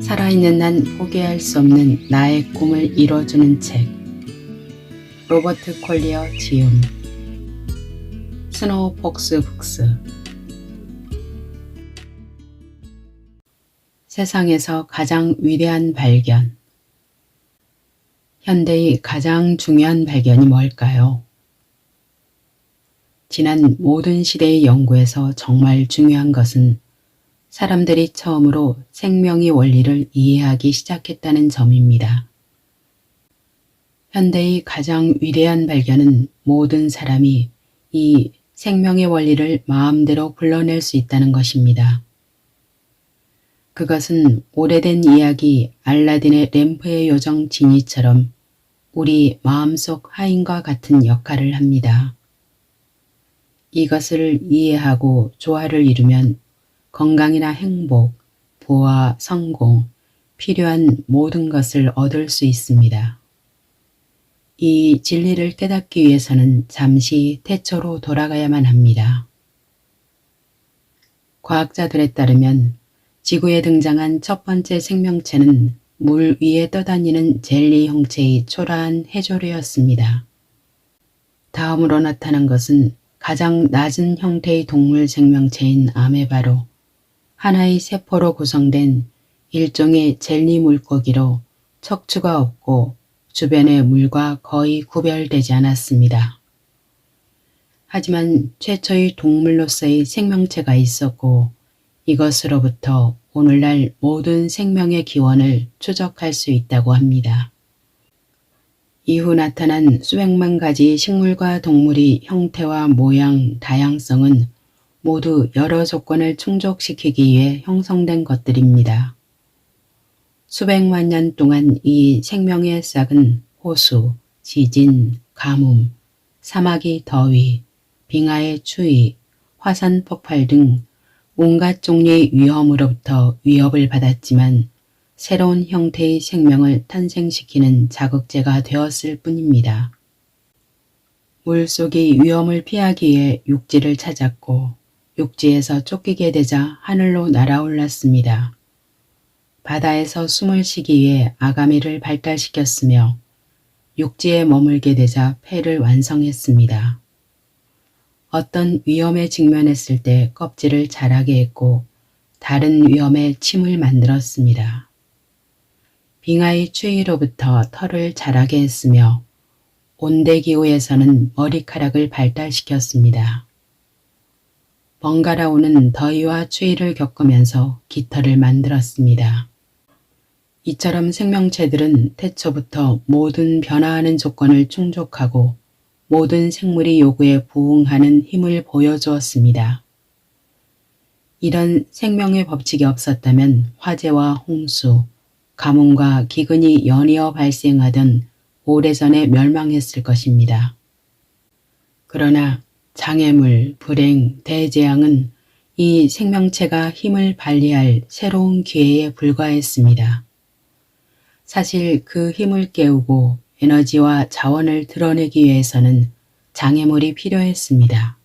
살아있는 난 포기할 수 없는 나의 꿈을 이뤄주는 책. 로버트 콜리어 지음. 스노우 폭스 북스. 세상에서 가장 위대한 발견. 현대의 가장 중요한 발견이 뭘까요? 지난 모든 시대의 연구에서 정말 중요한 것은 사람들이 처음으로 생명의 원리를 이해하기 시작했다는 점입니다. 현대의 가장 위대한 발견은 모든 사람이 이 생명의 원리를 마음대로 불러낼 수 있다는 것입니다. 그것은 오래된 이야기 알라딘의 램프의 요정 지니처럼 우리 마음속 하인과 같은 역할을 합니다. 이것을 이해하고 조화를 이루면 건강이나 행복, 부와 성공, 필요한 모든 것을 얻을 수 있습니다. 이 진리를 깨닫기 위해서는 잠시 태초로 돌아가야만 합니다. 과학자들에 따르면 지구에 등장한 첫 번째 생명체는 물 위에 떠다니는 젤리 형체의 초라한 해조류였습니다. 다음으로 나타난 것은 가장 낮은 형태의 동물 생명체인 아메바로 하나의 세포로 구성된 일종의 젤리 물고기로 척추가 없고 주변의 물과 거의 구별되지 않았습니다. 하지만 최초의 동물로서의 생명체가 있었고 이것으로부터 오늘날 모든 생명의 기원을 추적할 수 있다고 합니다. 이후 나타난 수백만 가지 식물과 동물의 형태와 모양, 다양성은 모두 여러 조건을 충족시키기 위해 형성된 것들입니다. 수백만 년 동안 이 생명의 싹은 호수, 지진, 가뭄, 사막의 더위, 빙하의 추위, 화산 폭발 등 온갖 종류의 위험으로부터 위협을 받았지만 새로운 형태의 생명을 탄생시키는 자극제가 되었을 뿐입니다. 물속의 위험을 피하기 위해 육지를 찾았고 육지에서 쫓기게 되자 하늘로 날아올랐습니다. 바다에서 숨을 쉬기 위해 아가미를 발달시켰으며 육지에 머물게 되자 폐를 완성했습니다. 어떤 위험에 직면했을 때 껍질을 자라게 했고 다른 위험에 침을 만들었습니다. 빙하의 추위로부터 털을 자라게 했으며 온대기후에서는 머리카락을 발달시켰습니다. 번갈아 오는 더위와 추위를 겪으면서 깃털을 만들었습니다. 이처럼 생명체들은 태초부터 모든 변화하는 조건을 충족하고 모든 생물의 요구에 부응하는 힘을 보여주었습니다. 이런 생명의 법칙이 없었다면 화재와 홍수, 가뭄과 기근이 연이어 발생하던 오래전에 멸망했을 것입니다. 그러나 장애물, 불행, 대재앙은 이 생명체가 힘을 발휘할 새로운 기회에 불과했습니다. 사실 그 힘을 깨우고 에너지와 자원을 드러내기 위해서는 장애물이 필요했습니다.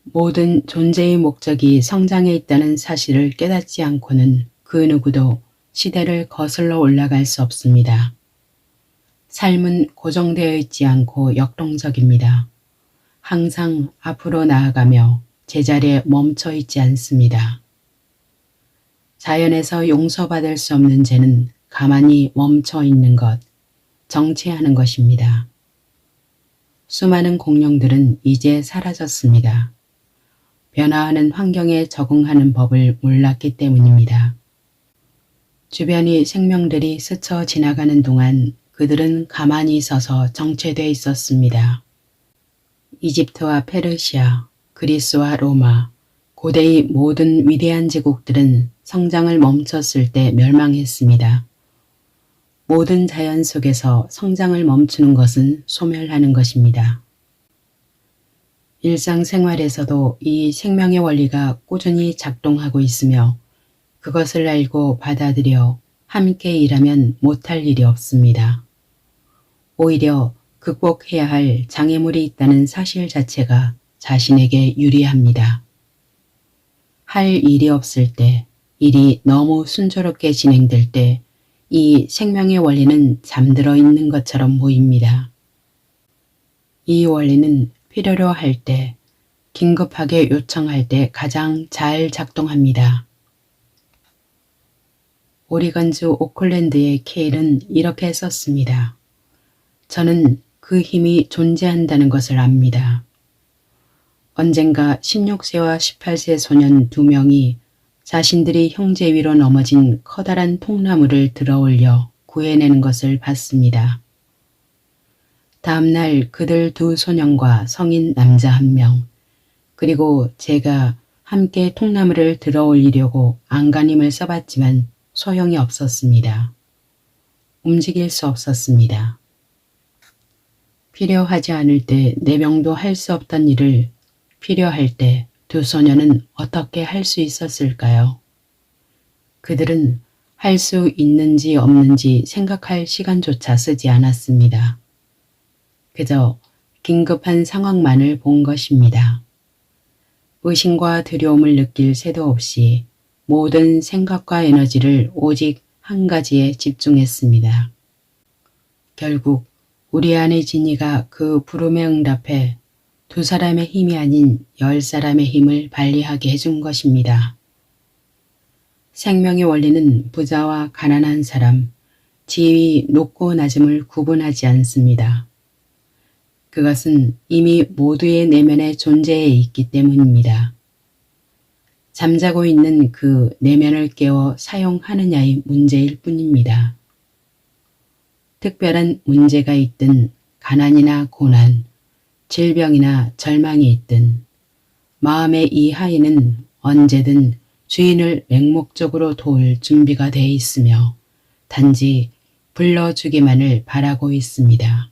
모든 존재의 목적이 성장에 있다는 사실을 깨닫지 않고는 그 누구도 시대를 거슬러 올라갈 수 없습니다. 삶은 고정되어 있지 않고 역동적입니다. 항상 앞으로 나아가며 제자리에 멈춰 있지 않습니다. 자연에서 용서받을 수 없는 죄는 가만히 멈춰 있는 것, 정체하는 것입니다. 수많은 공룡들은 이제 사라졌습니다. 변화하는 환경에 적응하는 법을 몰랐기 때문입니다. 주변의 생명들이 스쳐 지나가는 동안 그들은 가만히 서서 정체되어 있었습니다. 이집트와 페르시아, 그리스와 로마, 고대의 모든 위대한 제국들은 성장을 멈췄을 때 멸망했습니다. 모든 자연 속에서 성장을 멈추는 것은 소멸하는 것입니다. 일상생활에서도 이 생명의 원리가 꾸준히 작동하고 있으며 그것을 알고 받아들여 함께 일하면 못할 일이 없습니다. 오히려 극복해야 할 장애물이 있다는 사실 자체가 자신에게 유리합니다. 할 일이 없을 때, 일이 너무 순조롭게 진행될 때 이 생명의 원리는 잠들어 있는 것처럼 보입니다. 이 원리는 필요로 할 때, 긴급하게 요청할 때 가장 잘 작동합니다. 오리건주 오클랜드의 케일은 이렇게 썼습니다. 저는 그 힘이 존재한다는 것을 압니다. 언젠가 16세와 18세 소년 2명이 자신들이 형제 위로 넘어진 커다란 통나무를 들어올려 구해내는 것을 봤습니다. 다음날 그들 2소년과 성인 남자 1명, 그리고 제가 함께 통나무를 들어올리려고 안간힘을 써봤지만 소용이 없었습니다. 움직일 수 없었습니다. 필요하지 않을 때 4명도 할 수 없던 일을 필요할 때 2소년은 어떻게 할 수 있었을까요? 그들은 할 수 있는지 없는지 생각할 시간조차 쓰지 않았습니다. 그저 긴급한 상황만을 본 것입니다. 의심과 두려움을 느낄 새도 없이 모든 생각과 에너지를 오직 한 가지에 집중했습니다. 결국 우리 아내 지니가 그 부름에 응답해 2사람의 힘이 아닌 10사람의 힘을 발휘하게 해준 것입니다. 생명의 원리는 부자와 가난한 사람, 지위 높고 낮음을 구분하지 않습니다. 그것은 이미 모두의 내면에 존재해 있기 때문입니다. 잠자고 있는 그 내면을 깨워 사용하느냐의 문제일 뿐입니다. 특별한 문제가 있든 가난이나 고난, 질병이나 절망이 있든 마음의 이 하인은 언제든 주인을 맹목적으로 도울 준비가 돼 있으며 단지 불러주기만을 바라고 있습니다.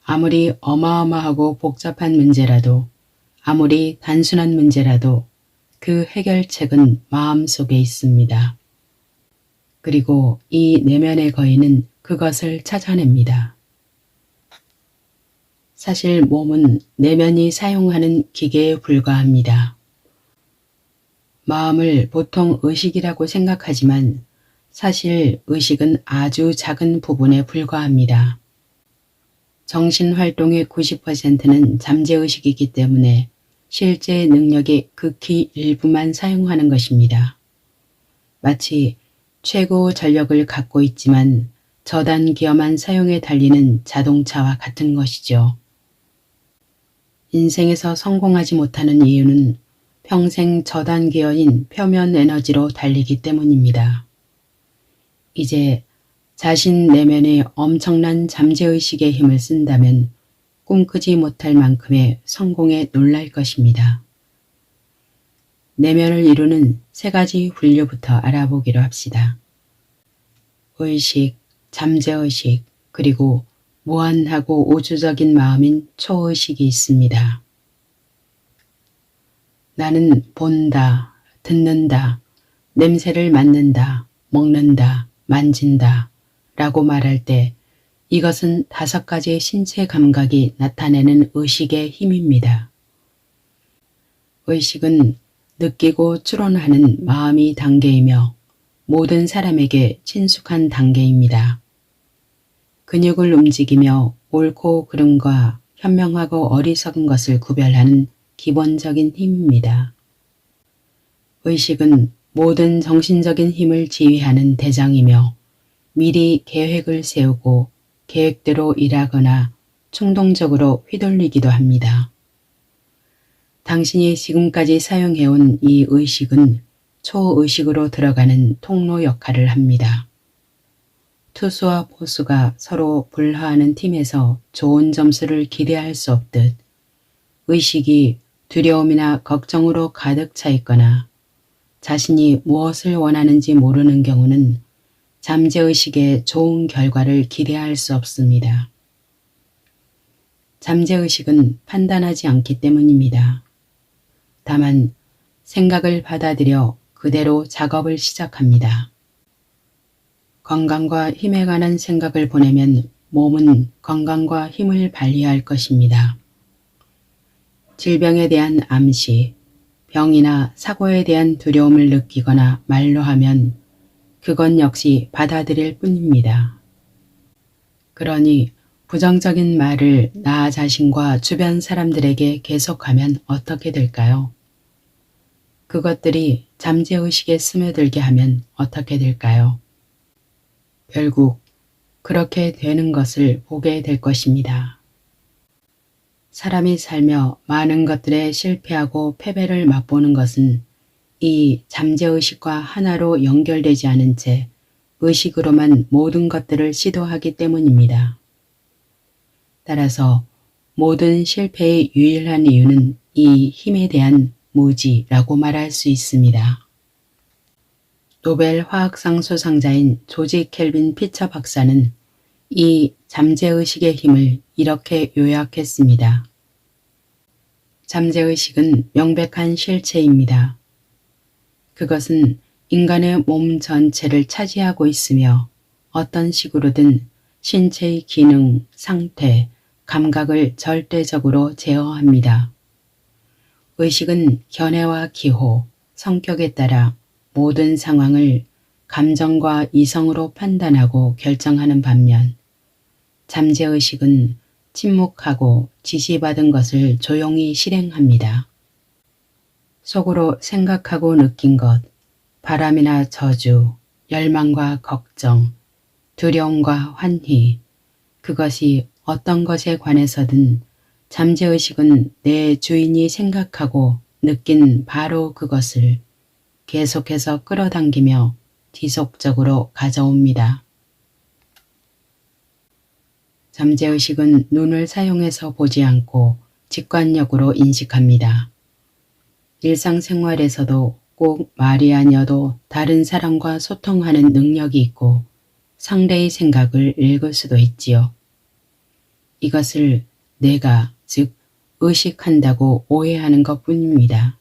아무리 어마어마하고 복잡한 문제라도, 아무리 단순한 문제라도 그 해결책은 마음속에 있습니다. 그리고 이 내면의 거인은 그것을 찾아냅니다. 사실 몸은 내면이 사용하는 기계에 불과합니다. 마음을 보통 의식이라고 생각하지만 사실 의식은 아주 작은 부분에 불과합니다. 정신활동의 90%는 잠재의식이기 때문에 실제 능력의 극히 일부만 사용하는 것입니다. 마치 최고 전력을 갖고 있지만 저단 기어만 사용해 달리는 자동차와 같은 것이죠. 인생에서 성공하지 못하는 이유는 평생 저단 기어인 표면 에너지로 달리기 때문입니다. 이제 자신 내면의 엄청난 잠재의식의 힘을 쓴다면 꿈꾸지 못할 만큼의 성공에 놀랄 것입니다. 내면을 이루는 3가지 분류부터 알아보기로 합시다. 의식, 잠재의식, 그리고 무한하고 우주적인 마음인 초의식이 있습니다. 나는 본다, 듣는다, 냄새를 맡는다, 먹는다, 만진다 라고 말할 때 이것은 5가지의 신체 감각이 나타내는 의식의 힘입니다. 의식은 느끼고 추론하는 마음이 단계이며 모든 사람에게 친숙한 단계입니다. 근육을 움직이며 옳고 그름과 현명하고 어리석은 것을 구별하는 기본적인 힘입니다. 의식은 모든 정신적인 힘을 지휘하는 대장이며 미리 계획을 세우고 계획대로 일하거나 충동적으로 휘둘리기도 합니다. 당신이 지금까지 사용해온 이 의식은 초의식으로 들어가는 통로 역할을 합니다. 투수와 포수가 서로 불화하는 팀에서 좋은 점수를 기대할 수 없듯 의식이 두려움이나 걱정으로 가득 차 있거나 자신이 무엇을 원하는지 모르는 경우는 잠재의식에 좋은 결과를 기대할 수 없습니다. 잠재의식은 판단하지 않기 때문입니다. 다만 생각을 받아들여 그대로 작업을 시작합니다. 건강과 힘에 관한 생각을 보내면 몸은 건강과 힘을 발휘할 것입니다. 질병에 대한 암시, 병이나 사고에 대한 두려움을 느끼거나 말로 하면 그건 역시 받아들일 뿐입니다. 그러니 부정적인 말을 나 자신과 주변 사람들에게 계속하면 어떻게 될까요? 그것들이 잠재의식에 스며들게 하면 어떻게 될까요? 결국 그렇게 되는 것을 보게 될 것입니다. 사람이 살며 많은 것들에 실패하고 패배를 맛보는 것은 이 잠재의식과 하나로 연결되지 않은 채 의식으로만 모든 것들을 시도하기 때문입니다. 따라서 모든 실패의 유일한 이유는 이 힘에 대한 무지라고 말할 수 있습니다. 노벨 화학상 수상자인 조지 켈빈 피처 박사는 이 잠재의식의 힘을 이렇게 요약했습니다. 잠재의식은 명백한 실체입니다. 그것은 인간의 몸 전체를 차지하고 있으며 어떤 식으로든 신체의 기능, 상태, 감각을 절대적으로 제어합니다. 의식은 견해와 기호, 성격에 따라 모든 상황을 감정과 이성으로 판단하고 결정하는 반면 잠재의식은 침묵하고 지시받은 것을 조용히 실행합니다. 속으로 생각하고 느낀 것, 바람이나 저주, 열망과 걱정, 두려움과 환희, 그것이 어떤 것에 관해서든 잠재의식은 내 주인이 생각하고 느낀 바로 그것을 계속해서 끌어당기며 지속적으로 가져옵니다. 잠재의식은 눈을 사용해서 보지 않고 직관력으로 인식합니다. 일상생활에서도 꼭 말이 아니어도 다른 사람과 소통하는 능력이 있고 상대의 생각을 읽을 수도 있지요. 이것을 내가, 즉 의식한다고 오해하는 것뿐입니다.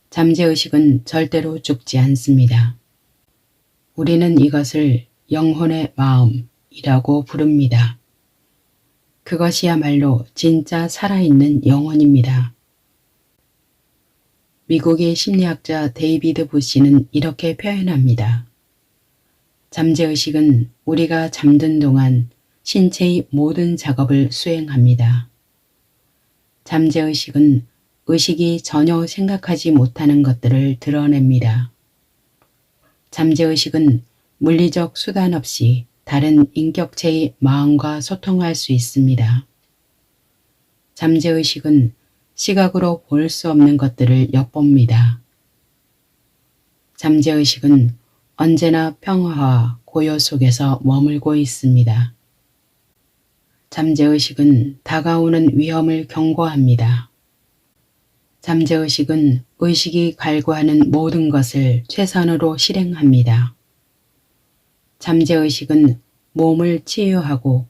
잠재의식은 절대로 죽지 않습니다. 우리는 이것을 영혼의 마음이라고 부릅니다. 그것이야말로 진짜 살아있는 영혼입니다. 미국의 심리학자 데이비드 부시는 이렇게 표현합니다. 잠재의식은 우리가 잠든 동안 신체의 모든 작업을 수행합니다. 잠재의식은 의식이 전혀 생각하지 못하는 것들을 드러냅니다. 잠재의식은 물리적 수단 없이 다른 인격체의 마음과 소통할 수 있습니다. 잠재의식은 시각으로 볼 수 없는 것들을 엿봅니다. 잠재의식은 언제나 평화와 고요 속에서 머물고 있습니다. 잠재의식은 다가오는 위험을 경고합니다. 잠재의식은 의식이 갈구하는 모든 것을 최선으로 실행합니다. 잠재의식은 몸을 치유하고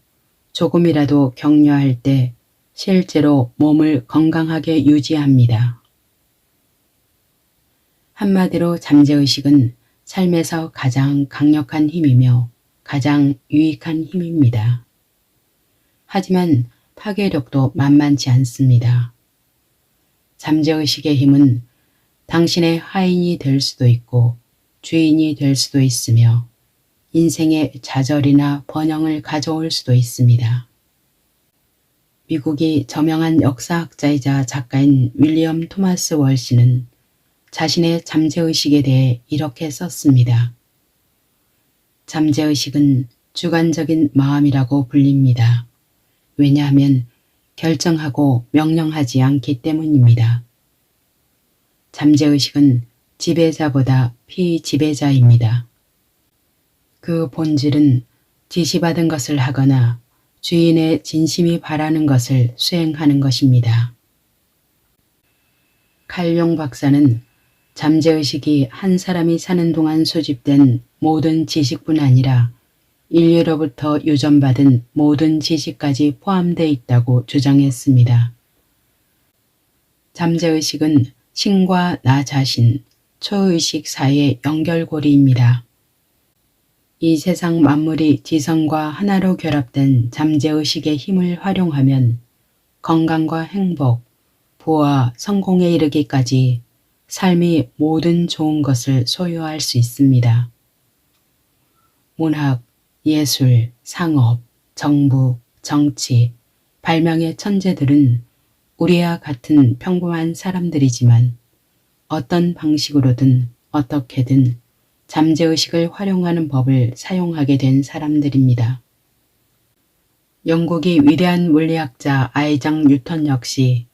조금이라도 격려할 때 실제로 몸을 건강하게 유지합니다. 한마디로 잠재의식은 삶에서 가장 강력한 힘이며 가장 유익한 힘입니다. 하지만 파괴력도 만만치 않습니다. 잠재의식의 힘은 당신의 하인이 될 수도 있고 주인이 될 수도 있으며 인생의 좌절이나 번영을 가져올 수도 있습니다. 미국의 저명한 역사학자이자 작가인 윌리엄 토마스 월시는 자신의 잠재의식에 대해 이렇게 썼습니다. 잠재의식은 주관적인 마음이라고 불립니다. 왜냐하면 결정하고 명령하지 않기 때문입니다. 잠재의식은 지배자보다 피지배자입니다. 그 본질은 지시받은 것을 하거나 주인의 진심이 바라는 것을 수행하는 것입니다. 칼 용 박사는 잠재의식이 한 사람이 사는 동안 수집된 모든 지식뿐 아니라 인류로부터 유전받은 모든 지식까지 포함되어 있다고 주장했습니다. 잠재의식은 신과 나 자신, 초의식 사이의 연결고리입니다. 이 세상 만물이 지성과 하나로 결합된 잠재의식의 힘을 활용하면 건강과 행복, 부와 성공에 이르기까지 삶이 모든 좋은 것을 소유할 수 있습니다. 문학, 예술, 상업, 정부, 정치, 발명의 천재들은 우리와 같은 평범한 사람들이지만 어떤 방식으로든 어떻게든 잠재의식을 활용하는 법을 사용하게 된 사람들입니다. 영국의 위대한 물리학자 아이작 뉴턴 역시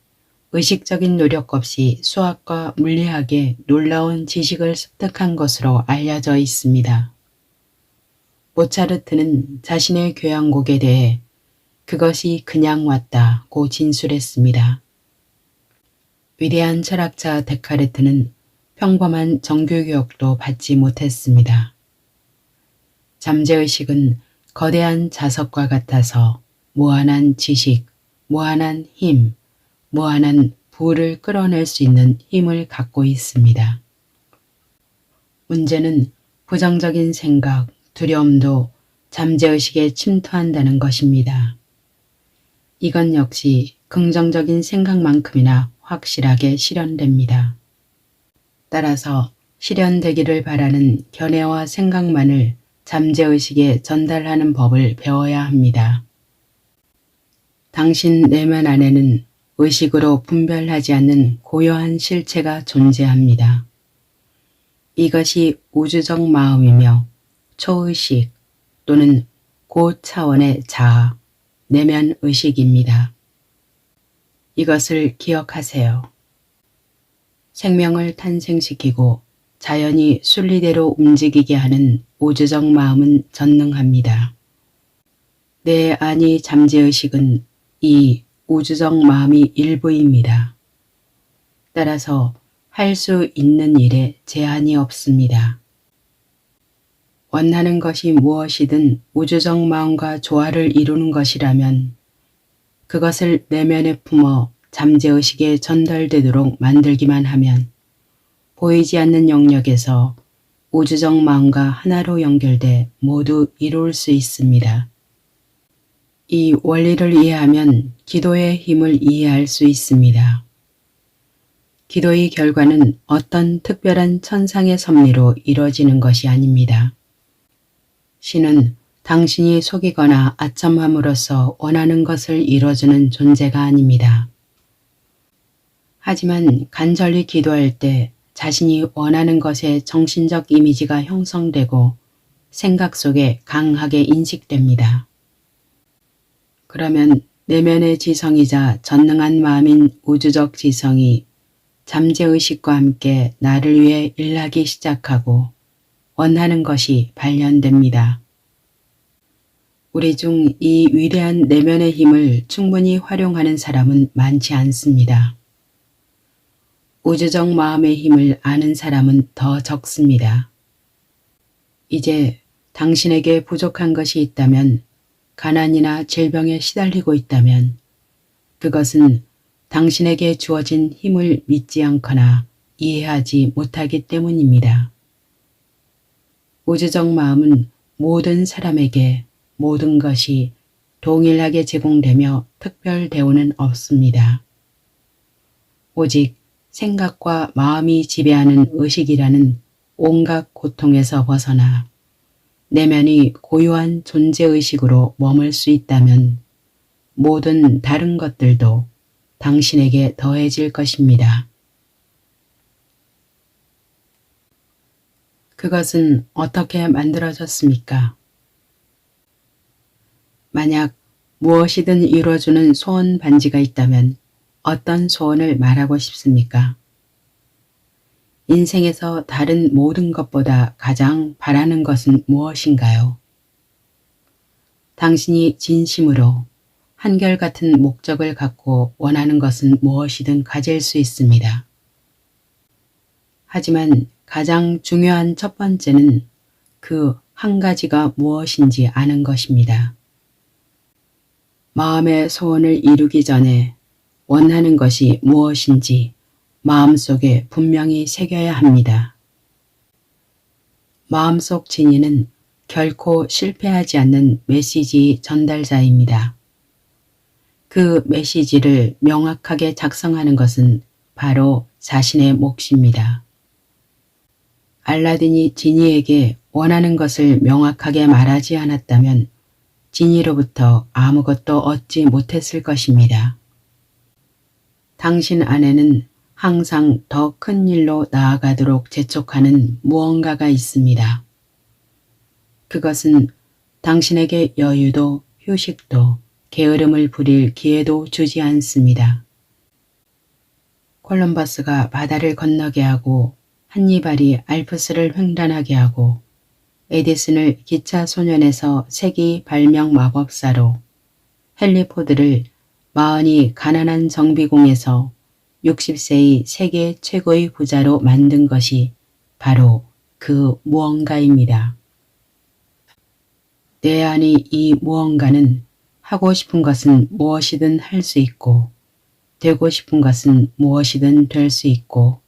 의식적인 노력 없이 수학과 물리학에 놀라운 지식을 습득한 것으로 알려져 있습니다. 모차르트는 자신의 교향곡에 대해 그것이 그냥 왔다고 진술했습니다. 위대한 철학자 데카르트는 평범한 정규교육도 받지 못했습니다. 잠재의식은 거대한 자석과 같아서 무한한 지식, 무한한 힘, 무한한 부를 끌어낼 수 있는 힘을 갖고 있습니다. 문제는 부정적인 생각, 두려움도 잠재의식에 침투한다는 것입니다. 이건 역시 긍정적인 생각만큼이나 확실하게 실현됩니다. 따라서 실현되기를 바라는 견해와 생각만을 잠재의식에 전달하는 법을 배워야 합니다. 당신 내면 안에는 의식으로 분별하지 않는 고요한 실체가 존재합니다. 이것이 우주적 마음이며 초의식 또는 고차원의 자아, 내면 의식입니다. 이것을 기억하세요. 생명을 탄생시키고 자연이 순리대로 움직이게 하는 우주적 마음은 전능합니다. 내 안의 잠재의식은 이 우주적 마음이 일부입니다. 따라서 할 수 있는 일에 제한이 없습니다. 원하는 것이 무엇이든 우주적 마음과 조화를 이루는 것이라면 그것을 내면에 품어 잠재의식에 전달되도록 만들기만 하면 보이지 않는 영역에서 우주적 마음과 하나로 연결돼 모두 이룰 수 있습니다. 이 원리를 이해하면 기도의 힘을 이해할 수 있습니다. 기도의 결과는 어떤 특별한 천상의 섭리로 이루어지는 것이 아닙니다. 신은 당신이 속이거나 아첨함으로써 원하는 것을 이뤄주는 존재가 아닙니다. 하지만 간절히 기도할 때 자신이 원하는 것의 정신적 이미지가 형성되고 생각 속에 강하게 인식됩니다. 그러면 내면의 지성이자 전능한 마음인 우주적 지성이 잠재의식과 함께 나를 위해 일하기 시작하고 원하는 것이 발현됩니다. 우리 중 이 위대한 내면의 힘을 충분히 활용하는 사람은 많지 않습니다. 우주적 마음의 힘을 아는 사람은 더 적습니다. 이제 당신에게 부족한 것이 있다면, 가난이나 질병에 시달리고 있다면 그것은 당신에게 주어진 힘을 믿지 않거나 이해하지 못하기 때문입니다. 우주적 마음은 모든 사람에게 모든 것이 동일하게 제공되며 특별 대우는 없습니다. 오직 생각과 마음이 지배하는 의식이라는 온갖 고통에서 벗어나 내면이 고요한 존재의식으로 머물 수 있다면 모든 다른 것들도 당신에게 더해질 것입니다. 그것은 어떻게 만들어졌습니까? 만약 무엇이든 이루어주는 소원 반지가 있다면 어떤 소원을 말하고 싶습니까? 인생에서 다른 모든 것보다 가장 바라는 것은 무엇인가요? 당신이 진심으로 한결같은 목적을 갖고 원하는 것은 무엇이든 가질 수 있습니다. 하지만 가장 중요한 첫 번째는 그 한 가지가 무엇인지 아는 것입니다. 마음의 소원을 이루기 전에 원하는 것이 무엇인지 마음속에 분명히 새겨야 합니다. 마음속 진리는 결코 실패하지 않는 메시지 전달자입니다. 그 메시지를 명확하게 작성하는 것은 바로 자신의 몫입니다. 알라딘이 지니에게 원하는 것을 명확하게 말하지 않았다면 지니로부터 아무것도 얻지 못했을 것입니다. 당신 안에는 항상 더 큰 일로 나아가도록 재촉하는 무언가가 있습니다. 그것은 당신에게 여유도 휴식도 게으름을 부릴 기회도 주지 않습니다. 콜럼버스가 바다를 건너게 하고 한니발이 알프스를 횡단하게 하고 에디슨을 기차 소년에서 세기 발명 마법사로 헨리 포드를 마흔이 가난한 정비공에서 60세의 세계 최고의 부자로 만든 것이 바로 그 무언가입니다. 내 안의 이 무언가는 하고 싶은 것은 무엇이든 할 수 있고 되고 싶은 것은 무엇이든 될 수 있고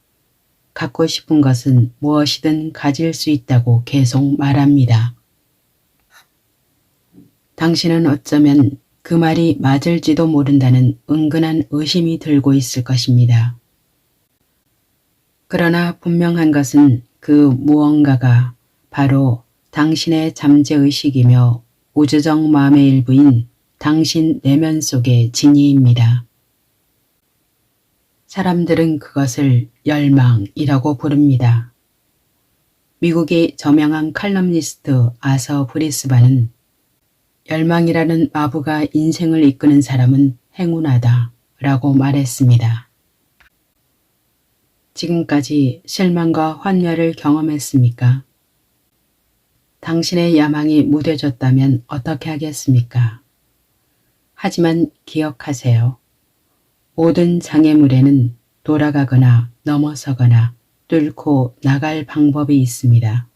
갖고 싶은 것은 무엇이든 가질 수 있다고 계속 말합니다. 당신은 어쩌면 그 말이 맞을지도 모른다는 은근한 의심이 들고 있을 것입니다. 그러나 분명한 것은 그 무언가가 바로 당신의 잠재의식이며 우주적 마음의 일부인 당신 내면 속의 진이입니다. 사람들은 그것을 열망이라고 부릅니다. 미국의 저명한 칼럼니스트 아서 브리스반은 열망이라는 마부가 인생을 이끄는 사람은 행운하다 라고 말했습니다. 지금까지 실망과 환멸을 경험했습니까? 당신의 야망이 무뎌졌다면 어떻게 하겠습니까? 하지만 기억하세요. 모든 장애물에는 돌아가거나 넘어서거나 뚫고 나갈 방법이 있습니다.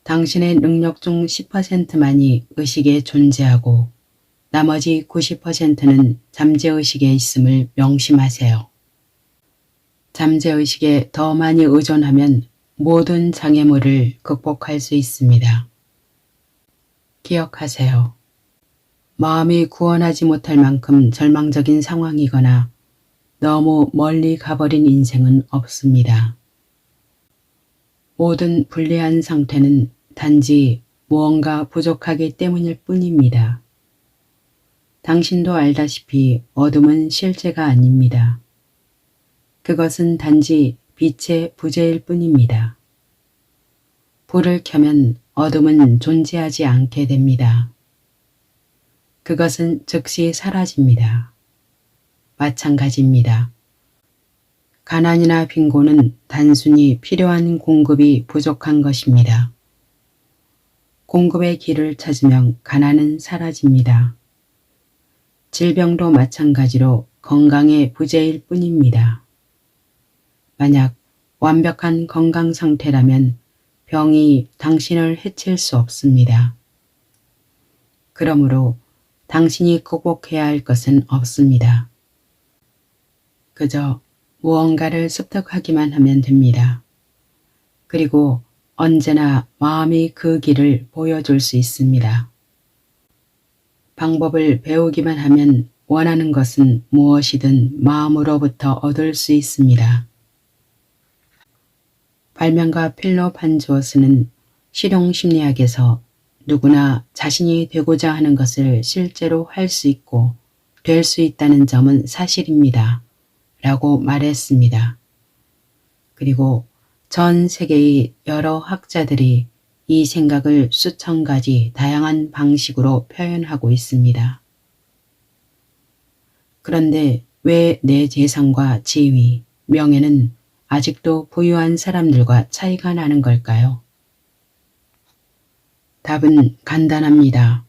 당신의 능력 중 10%만이 의식에 존재하고 나머지 90%는 잠재의식에 있음을 명심하세요. 잠재의식에 더 많이 의존하면 모든 장애물을 극복할 수 있습니다. 기억하세요. 마음이 구원하지 못할 만큼 절망적인 상황이거나 너무 멀리 가버린 인생은 없습니다. 모든 불리한 상태는 단지 무언가 부족하기 때문일 뿐입니다. 당신도 알다시피 어둠은 실제가 아닙니다. 그것은 단지 빛의 부재일 뿐입니다. 불을 켜면 어둠은 존재하지 않게 됩니다. 그것은 즉시 사라집니다. 마찬가지입니다. 가난이나 빈곤은 단순히 필요한 공급이 부족한 것입니다. 공급의 길을 찾으면 가난은 사라집니다. 질병도 마찬가지로 건강의 부재일 뿐입니다. 만약 완벽한 건강 상태라면 병이 당신을 해칠 수 없습니다. 그러므로 당신이 극복해야 할 것은 없습니다. 그저 무언가를 습득하기만 하면 됩니다. 그리고 언제나 마음이 그 길을 보여줄 수 있습니다. 방법을 배우기만 하면 원하는 것은 무엇이든 마음으로부터 얻을 수 있습니다. 발명가 필립 한즈워스는 실용심리학에서 누구나 자신이 되고자 하는 것을 실제로 할 수 있고 될 수 있다는 점은 사실입니다. 라고 말했습니다. 그리고 전 세계의 여러 학자들이 이 생각을 수천 가지 다양한 방식으로 표현하고 있습니다. 그런데 왜 내 재산과 지위, 명예는 아직도 부유한 사람들과 차이가 나는 걸까요? 답은 간단합니다.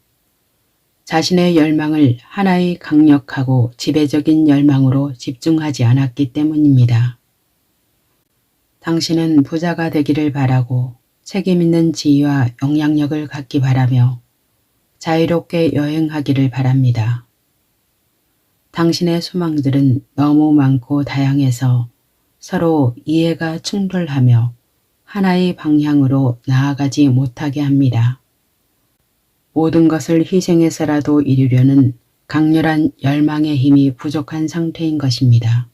자신의 열망을 하나의 강력하고 지배적인 열망으로 집중하지 않았기 때문입니다. 당신은 부자가 되기를 바라고 책임있는 지위와 영향력을 갖기 바라며 자유롭게 여행하기를 바랍니다. 당신의 소망들은 너무 많고 다양해서 서로 이해가 충돌하며 하나의 방향으로 나아가지 못하게 합니다. 모든 것을 희생해서라도 이루려는 강렬한 열망의 힘이 부족한 상태인 것입니다.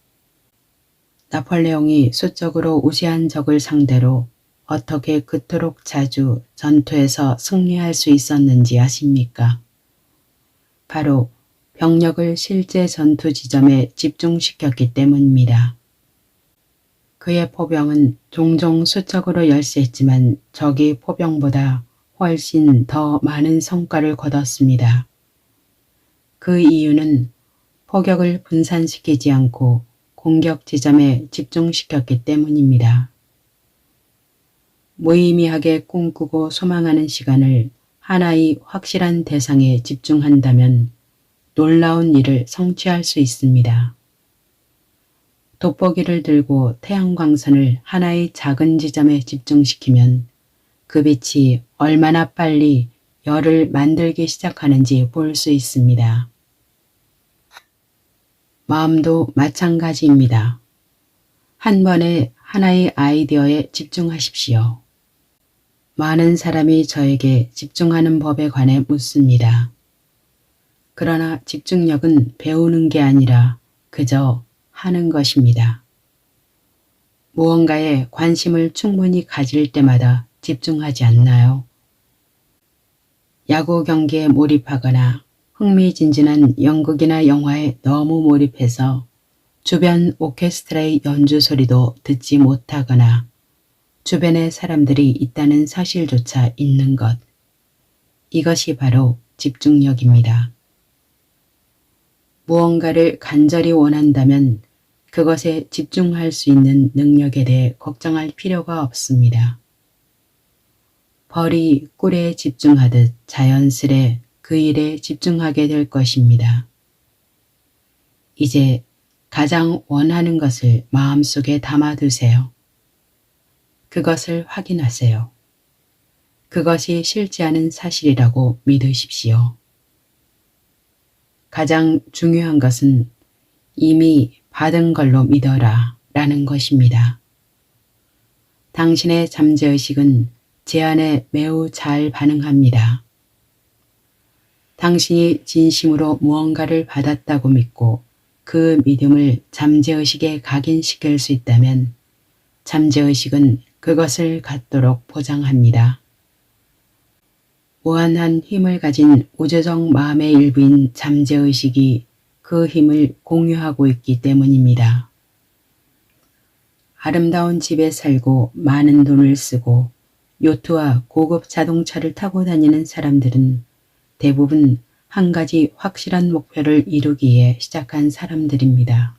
나폴레옹이 수적으로 우세한 적을 상대로 어떻게 그토록 자주 전투에서 승리할 수 있었는지 아십니까? 바로 병력을 실제 전투 지점에 집중시켰기 때문입니다. 그의 포병은 종종 수적으로 열세했지만 적이 포병보다 훨씬 더 많은 성과를 거뒀습니다. 그 이유는 포격을 분산시키지 않고 공격 지점에 집중시켰기 때문입니다. 무의미하게 꿈꾸고 소망하는 시간을 하나의 확실한 대상에 집중한다면 놀라운 일을 성취할 수 있습니다. 돋보기를 들고 태양광선을 하나의 작은 지점에 집중시키면 그 빛이 얼마나 빨리 열을 만들기 시작하는지 볼 수 있습니다. 마음도 마찬가지입니다. 한 번에 하나의 아이디어에 집중하십시오. 많은 사람이 저에게 집중하는 법에 관해 묻습니다. 그러나 집중력은 배우는 게 아니라 그저 하는 것입니다. 무언가에 관심을 충분히 가질 때마다 집중하지 않나요? 야구 경기에 몰입하거나 흥미진진한 연극이나 영화에 너무 몰입해서 주변 오케스트라의 연주 소리도 듣지 못하거나 주변에 사람들이 있다는 사실조차 잊는 것. 이것이 바로 집중력입니다. 무언가를 간절히 원한다면 그것에 집중할 수 있는 능력에 대해 걱정할 필요가 없습니다. 벌이 꿀에 집중하듯 자연스레 그 일에 집중하게 될 것입니다. 이제 가장 원하는 것을 마음속에 담아두세요. 그것을 확인하세요. 그것이 실제하는 사실이라고 믿으십시오. 가장 중요한 것은 이미 받은 걸로 믿어라 라는 것입니다. 당신의 잠재의식은 제안에 매우 잘 반응합니다. 당신이 진심으로 무언가를 받았다고 믿고 그 믿음을 잠재의식에 각인시킬 수 있다면 잠재의식은 그것을 갖도록 보장합니다. 무한한 힘을 가진 우주적 마음의 일부인 잠재의식이 그 힘을 공유하고 있기 때문입니다. 아름다운 집에 살고 많은 돈을 쓰고 요트와 고급 자동차를 타고 다니는 사람들은 대부분 한 가지 확실한 목표를 이루기에 시작한 사람들입니다.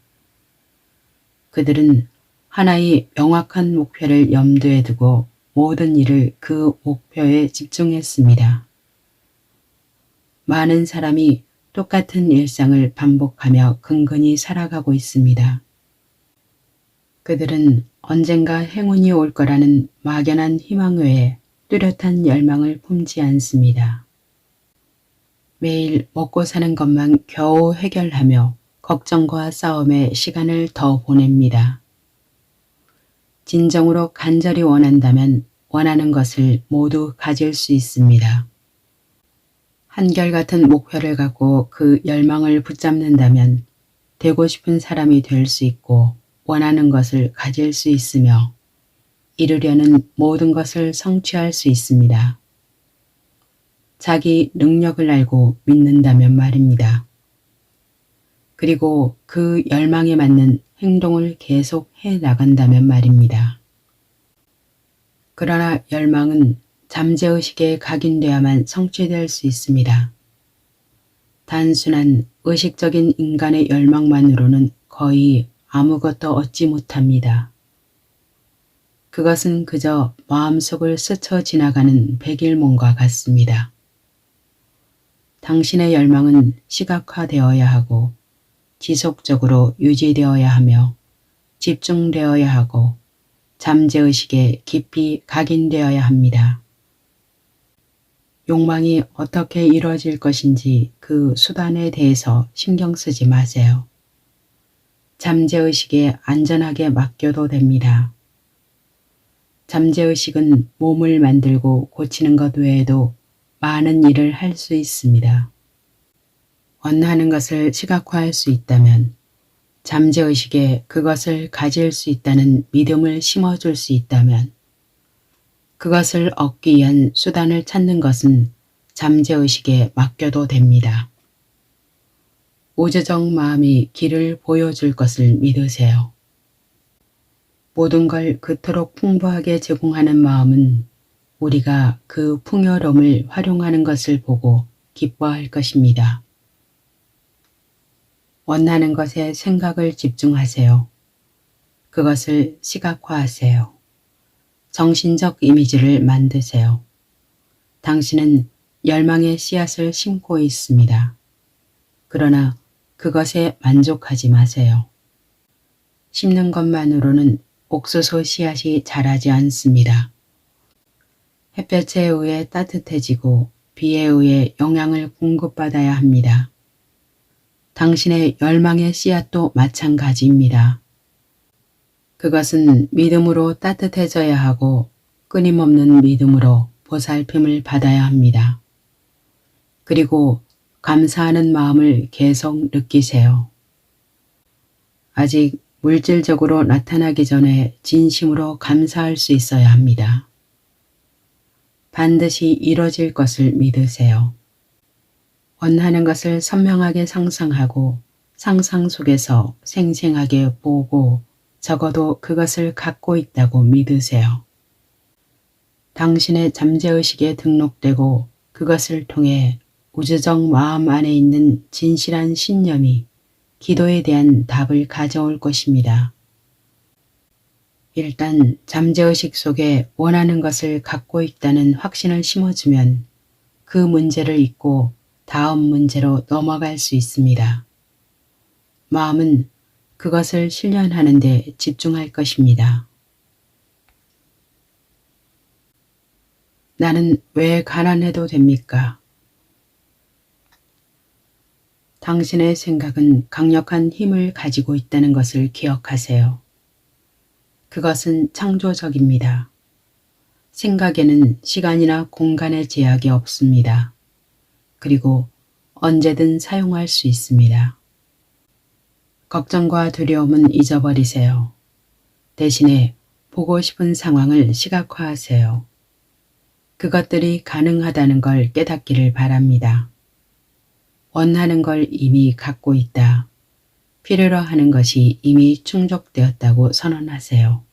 그들은 하나의 명확한 목표를 염두에 두고 모든 일을 그 목표에 집중했습니다. 많은 사람이 똑같은 일상을 반복하며 근근히 살아가고 있습니다. 그들은 언젠가 행운이 올 거라는 막연한 희망 외에 뚜렷한 열망을 품지 않습니다. 매일 먹고 사는 것만 겨우 해결하며 걱정과 싸움에 시간을 더 보냅니다. 진정으로 간절히 원한다면 원하는 것을 모두 가질 수 있습니다. 한결같은 목표를 갖고 그 열망을 붙잡는다면 되고 싶은 사람이 될 수 있고 원하는 것을 가질 수 있으며 이루려는 모든 것을 성취할 수 있습니다. 자기 능력을 알고 믿는다면 말입니다. 그리고 그 열망에 맞는 행동을 계속 해 나간다면 말입니다. 그러나 열망은 잠재의식에 각인되어야만 성취될 수 있습니다. 단순한 의식적인 인간의 열망만으로는 거의 아무것도 얻지 못합니다. 그것은 그저 마음속을 스쳐 지나가는 백일몽과 같습니다. 당신의 열망은 시각화되어야 하고 지속적으로 유지되어야 하며 집중되어야 하고 잠재의식에 깊이 각인되어야 합니다. 욕망이 어떻게 이루어질 것인지 그 수단에 대해서 신경 쓰지 마세요. 잠재의식에 안전하게 맡겨도 됩니다. 잠재의식은 몸을 만들고 고치는 것 외에도 많은 일을 할 수 있습니다. 원하는 것을 시각화할 수 있다면 잠재의식에 그것을 가질 수 있다는 믿음을 심어줄 수 있다면 그것을 얻기 위한 수단을 찾는 것은 잠재의식에 맡겨도 됩니다. 우주적 마음이 길을 보여줄 것을 믿으세요. 모든 걸 그토록 풍부하게 제공하는 마음은 우리가 그 풍요로움을 활용하는 것을 보고 기뻐할 것입니다. 원하는 것에 생각을 집중하세요. 그것을 시각화하세요. 정신적 이미지를 만드세요. 당신은 열망의 씨앗을 심고 있습니다. 그러나 그것에 만족하지 마세요. 심는 것만으로는 옥수수 씨앗이 자라지 않습니다. 햇볕에 의해 따뜻해지고 비에 의해 영양을 공급받아야 합니다. 당신의 열망의 씨앗도 마찬가지입니다. 그것은 믿음으로 따뜻해져야 하고 끊임없는 믿음으로 보살핌을 받아야 합니다. 그리고 감사하는 마음을 계속 느끼세요. 아직 물질적으로 나타나기 전에 진심으로 감사할 수 있어야 합니다. 반드시 이뤄질 것을 믿으세요. 원하는 것을 선명하게 상상하고 상상 속에서 생생하게 보고 적어도 그것을 갖고 있다고 믿으세요. 당신의 잠재의식에 등록되고 그것을 통해 우주적 마음 안에 있는 진실한 신념이 기도에 대한 답을 가져올 것입니다. 일단 잠재의식 속에 원하는 것을 갖고 있다는 확신을 심어주면 그 문제를 잊고 다음 문제로 넘어갈 수 있습니다. 마음은 그것을 실현하는 데 집중할 것입니다. 나는 왜 가난해도 됩니까? 당신의 생각은 강력한 힘을 가지고 있다는 것을 기억하세요. 그것은 창조적입니다. 생각에는 시간이나 공간의 제약이 없습니다. 그리고 언제든 사용할 수 있습니다. 걱정과 두려움은 잊어버리세요. 대신에 보고 싶은 상황을 시각화하세요. 그것들이 가능하다는 걸 깨닫기를 바랍니다. 원하는 걸 이미 갖고 있다. 필요로 하는 것이 이미 충족되었다고 선언하세요.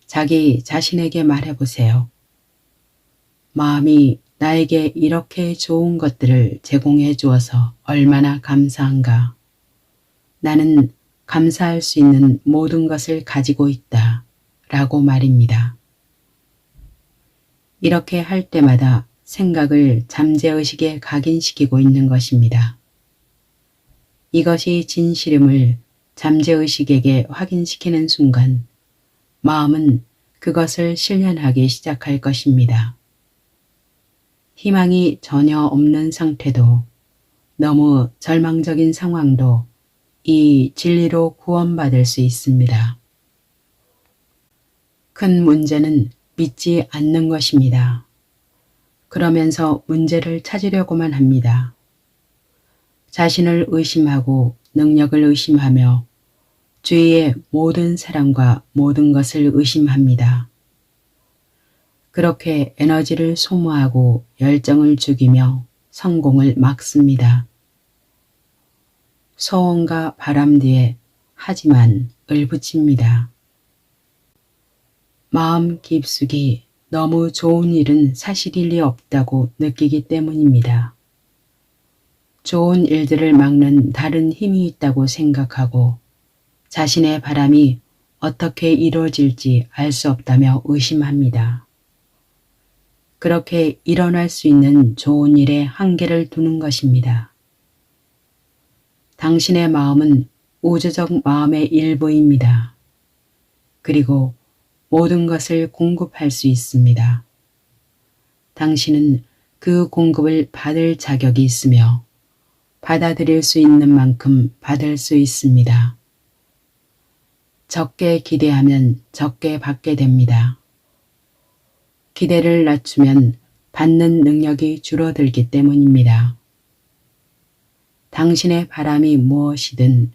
자기 자신에게 말해보세요. 마음이 나에게 이렇게 좋은 것들을 제공해 주어서 얼마나 감사한가. 나는 감사할 수 있는 모든 것을 가지고 있다. 라고 말입니다. 이렇게 할 때마다 생각을 잠재의식에 각인시키고 있는 것입니다. 이것이 진실임을 잠재의식에게 확인시키는 순간 마음은 그것을 실현하기 시작할 것입니다. 희망이 전혀 없는 상태도 너무 절망적인 상황도 이 진리로 구원받을 수 있습니다. 큰 문제는 믿지 않는 것입니다. 그러면서 문제를 찾으려고만 합니다. 자신을 의심하고 능력을 의심하며 주위의 모든 사람과 모든 것을 의심합니다. 그렇게 에너지를 소모하고 열정을 죽이며 성공을 막습니다. 소원과 바람 뒤에 하지만 을 붙입니다. 마음 깊숙이 너무 좋은 일은 사실일 리 없다고 느끼기 때문입니다. 좋은 일들을 막는 다른 힘이 있다고 생각하고 자신의 바람이 어떻게 이루어질지 알 수 없다며 의심합니다. 그렇게 일어날 수 있는 좋은 일에 한계를 두는 것입니다. 당신의 마음은 우주적 마음의 일부입니다. 그리고 모든 것을 공급할 수 있습니다. 당신은 그 공급을 받을 자격이 있으며 받아들일 수 있는 만큼 받을 수 있습니다. 적게 기대하면 적게 받게 됩니다. 기대를 낮추면 받는 능력이 줄어들기 때문입니다. 당신의 바람이 무엇이든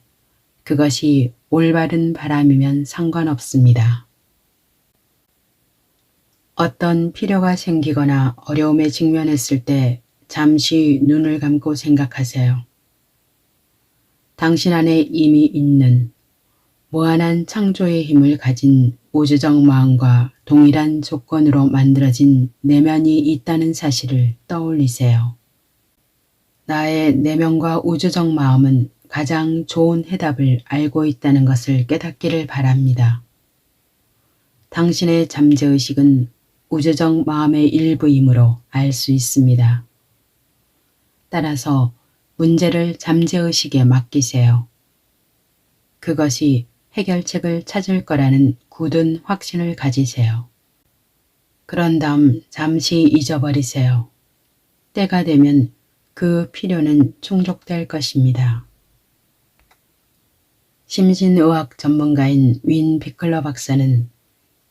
그것이 올바른 바람이면 상관없습니다. 어떤 필요가 생기거나 어려움에 직면했을 때 잠시 눈을 감고 생각하세요. 당신 안에 이미 있는 무한한 창조의 힘을 가진 우주적 마음과 동일한 조건으로 만들어진 내면이 있다는 사실을 떠올리세요. 나의 내면과 우주적 마음은 가장 좋은 해답을 알고 있다는 것을 깨닫기를 바랍니다. 당신의 잠재의식은 우주적 마음의 일부이므로 알 수 있습니다. 따라서 문제를 잠재의식에 맡기세요. 그것이 해결책을 찾을 거라는 굳은 확신을 가지세요. 그런 다음 잠시 잊어버리세요. 때가 되면 그 필요는 충족될 것입니다. 심신의학 전문가인 윈 비클러 박사는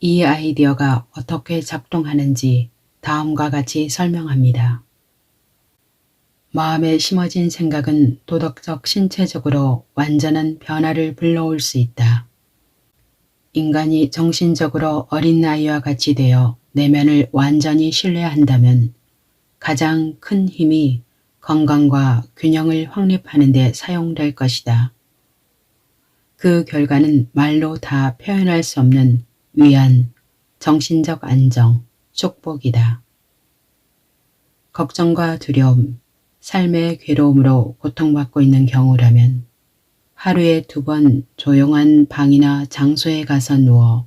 이 아이디어가 어떻게 작동하는지 다음과 같이 설명합니다. 마음에 심어진 생각은 도덕적 신체적으로 완전한 변화를 불러올 수 있다. 인간이 정신적으로 어린 아이와 같이 되어 내면을 완전히 신뢰한다면 가장 큰 힘이 건강과 균형을 확립하는 데 사용될 것이다. 그 결과는 말로 다 표현할 수 없는 위안, 정신적 안정, 축복이다. 걱정과 두려움, 삶의 괴로움으로 고통받고 있는 경우라면 하루에 2번 조용한 방이나 장소에 가서 누워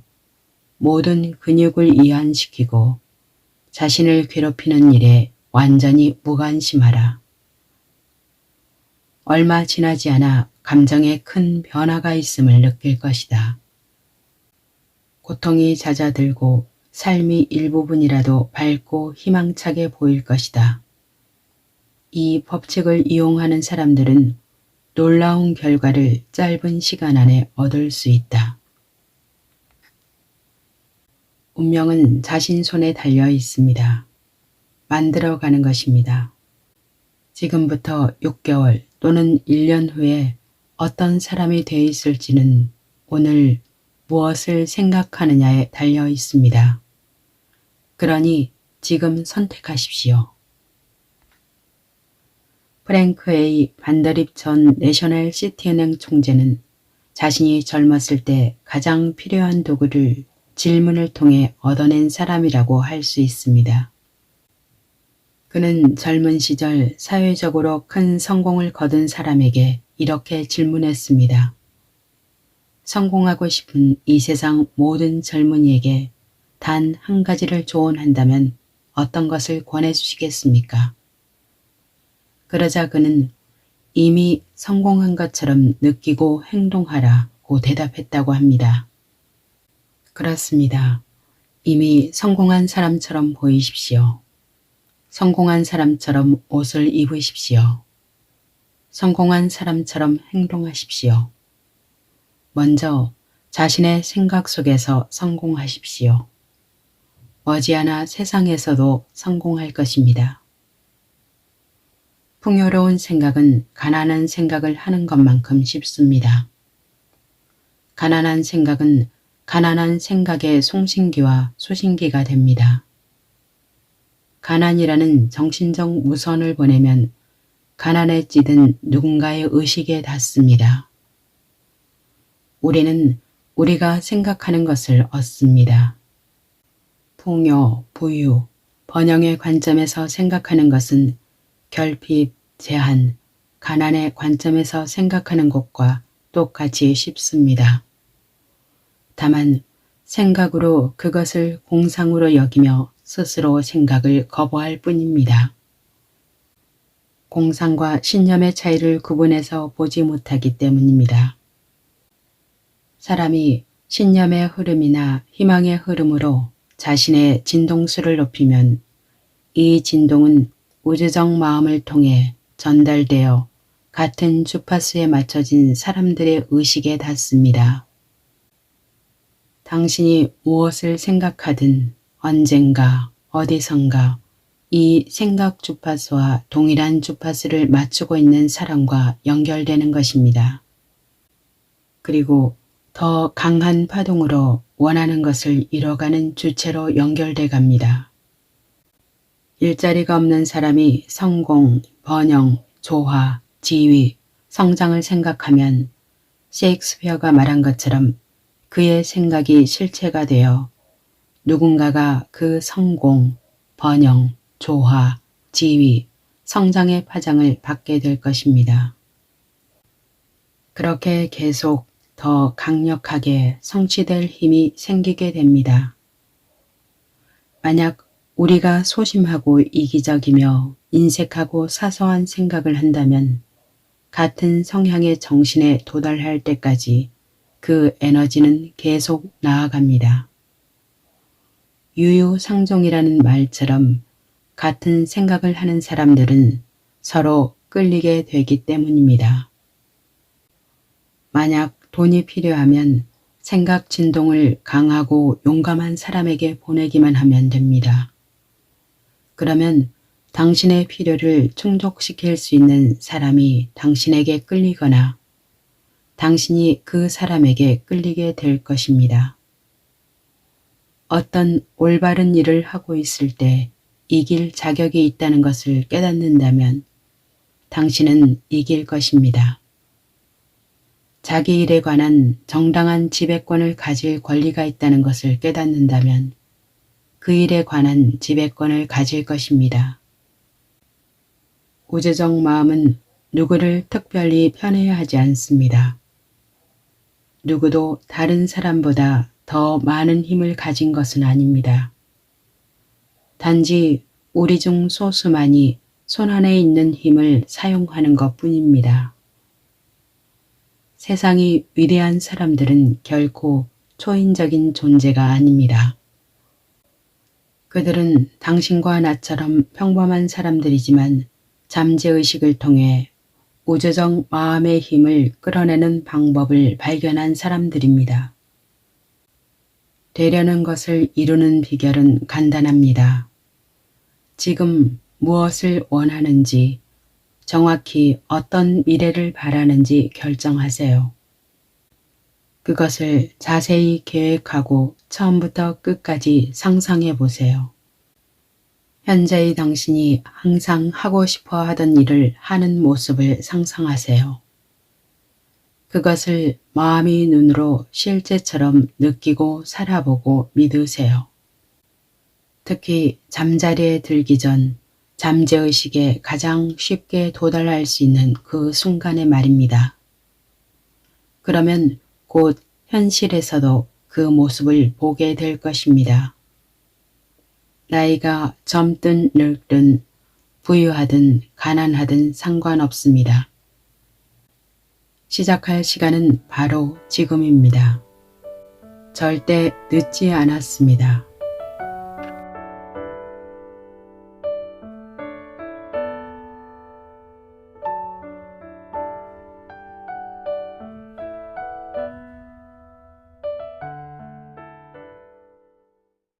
모든 근육을 이완시키고 자신을 괴롭히는 일에 완전히 무관심하라. 얼마 지나지 않아 감정에 큰 변화가 있음을 느낄 것이다. 고통이 잦아들고 삶이 일부분이라도 밝고 희망차게 보일 것이다. 이 법칙을 이용하는 사람들은 놀라운 결과를 짧은 시간 안에 얻을 수 있다. 운명은 자신 손에 달려 있습니다. 만들어가는 것입니다. 지금부터 6개월 또는 1년 후에 어떤 사람이 되어 있을지는 오늘 무엇을 생각하느냐에 달려 있습니다. 그러니 지금 선택하십시오. 프랭크 A. 반더립 전 내셔널 시티은행 총재는 자신이 젊었을 때 가장 필요한 도구를 질문을 통해 얻어낸 사람이라고 할 수 있습니다. 그는 젊은 시절 사회적으로 큰 성공을 거둔 사람에게 이렇게 질문했습니다. 성공하고 싶은 이 세상 모든 젊은이에게 단 한 가지를 조언한다면 어떤 것을 권해주시겠습니까? 그러자 그는 이미 성공한 것처럼 느끼고 행동하라고 대답했다고 합니다. 그렇습니다. 이미 성공한 사람처럼 보이십시오. 성공한 사람처럼 옷을 입으십시오. 성공한 사람처럼 행동하십시오. 먼저 자신의 생각 속에서 성공하십시오. 머지않아 세상에서도 성공할 것입니다. 풍요로운 생각은 가난한 생각을 하는 것만큼 쉽습니다. 가난한 생각은 가난한 생각의 송신기와 수신기가 됩니다. 가난이라는 정신적 무선을 보내면 가난에 찌든 누군가의 의식에 닿습니다. 우리는 우리가 생각하는 것을 얻습니다. 풍요, 부유, 번영의 관점에서 생각하는 것은 결핍, 제한, 가난의 관점에서 생각하는 것과 똑같이 쉽습니다. 다만 생각으로 그것을 공상으로 여기며 스스로 생각을 거부할 뿐입니다. 공상과 신념의 차이를 구분해서 보지 못하기 때문입니다. 사람이 신념의 흐름이나 희망의 흐름으로 자신의 진동수를 높이면 이 진동은 우주적 마음을 통해 전달되어 같은 주파수에 맞춰진 사람들의 의식에 닿습니다. 당신이 무엇을 생각하든 언젠가 어디선가 이 생각 주파수와 동일한 주파수를 맞추고 있는 사람과 연결되는 것입니다. 그리고 더 강한 파동으로 원하는 것을 이뤄가는 주체로 연결돼 갑니다. 일자리가 없는 사람이 성공, 번영, 조화, 지위, 성장을 생각하면 셰익스피어가 말한 것처럼 그의 생각이 실체가 되어 누군가가 그 성공, 번영, 조화, 지위, 성장의 파장을 받게 될 것입니다. 그렇게 계속 더 강력하게 성취될 힘이 생기게 됩니다. 만약 우리가 소심하고 이기적이며 인색하고 사소한 생각을 한다면 같은 성향의 정신에 도달할 때까지 그 에너지는 계속 나아갑니다. 유유상종이라는 말처럼 같은 생각을 하는 사람들은 서로 끌리게 되기 때문입니다. 만약 돈이 필요하면 생각 진동을 강하고 용감한 사람에게 보내기만 하면 됩니다. 그러면 당신의 필요를 충족시킬 수 있는 사람이 당신에게 끌리거나 당신이 그 사람에게 끌리게 될 것입니다. 어떤 올바른 일을 하고 있을 때 이길 자격이 있다는 것을 깨닫는다면 당신은 이길 것입니다. 자기 일에 관한 정당한 지배권을 가질 권리가 있다는 것을 깨닫는다면 그 일에 관한 지배권을 가질 것입니다. 우주적 마음은 누구를 특별히 편애해야 하지 않습니다. 누구도 다른 사람보다 더 많은 힘을 가진 것은 아닙니다. 단지 우리 중 소수만이 손안에 있는 힘을 사용하는 것뿐입니다. 세상이 위대한 사람들은 결코 초인적인 존재가 아닙니다. 그들은 당신과 나처럼 평범한 사람들이지만 잠재의식을 통해 우주적 마음의 힘을 끌어내는 방법을 발견한 사람들입니다. 되려는 것을 이루는 비결은 간단합니다. 지금 무엇을 원하는지, 정확히 어떤 미래를 바라는지 결정하세요. 그것을 자세히 계획하고 처음부터 끝까지 상상해 보세요. 현재의 당신이 항상 하고 싶어 하던 일을 하는 모습을 상상하세요. 그것을 마음의 눈으로 실제처럼 느끼고 살아보고 믿으세요. 특히 잠자리에 들기 전 잠재의식에 가장 쉽게 도달할 수 있는 그 순간의 말입니다. 그러면 곧 현실에서도 그 모습을 보게 될 것입니다. 나이가 젊든 늙든 부유하든 가난하든 상관없습니다. 시작할 시간은 바로 지금입니다. 절대 늦지 않았습니다.